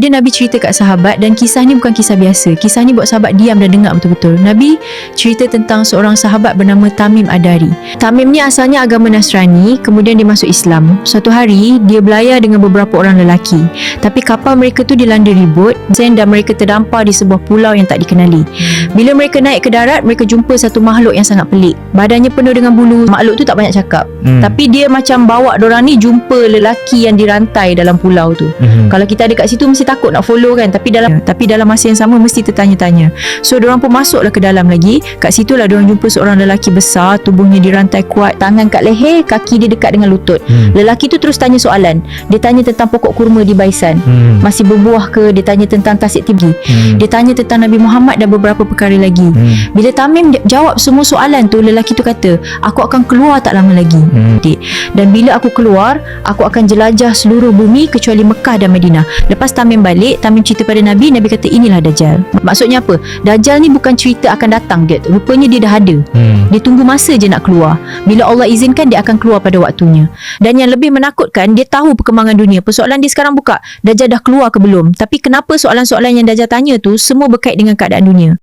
Dia Nabi cerita kat sahabat, dan kisah ni bukan kisah biasa. Kisah ni buat sahabat diam dan dengar betul-betul. Nabi cerita tentang seorang sahabat bernama Tamim Ad-Dari. Tamim ni asalnya agama Nasrani, kemudian dia masuk Islam. Suatu hari dia belayar dengan beberapa orang lelaki, tapi kapal mereka tu dilanda ribut dan mereka terdampar di sebuah pulau yang tak dikenali. Bila mereka naik ke darat, mereka jumpa satu makhluk yang sangat pelik. Badannya penuh dengan bulu. Makhluk tu tak banyak cakap, tapi dia macam bawa dorang ni jumpa lelaki yang dirantai dalam pulau tu. Kalau kita ada kat situ mesti takut nak follow kan, tapi dalam masa yang sama mesti tertanya-tanya. So dorang pun masuklah ke dalam lagi. Kat situlah dorang jumpa seorang lelaki besar, tubuhnya dirantai kuat, tangan kat leher, kaki dia dekat dengan lutut. Lelaki tu terus tanya soalan. Dia tanya tentang pokok kurma di Baisan, masih berbuah ke? Dia tanya tentang Tasik Tinggi. Dia tanya tentang Nabi Muhammad dan beberapa perkara lagi. Bila Tamim jawab semua soalan tu, lelaki tu kata, aku akan keluar tak lama lagi. Dan bila aku keluar, aku akan jelajah seluruh bumi kecuali Mekah dan Madinah. Lepas Tamim balik, Tamim cerita pada Nabi. Nabi kata, inilah Dajjal. Maksudnya apa? Dajjal ni bukan cerita akan datang dia. Rupanya dia dah ada. Dia tunggu masa je nak keluar. Bila Allah izinkan, dia akan keluar pada waktunya. Dan yang lebih menakutkan, dia tahu perkembangan dunia. Persoalan dia sekarang bukan Dajjal dah keluar ke belum, tapi kenapa soalan-soalan yang Dajjal tanya tu semua berkait dengan keadaan dunia.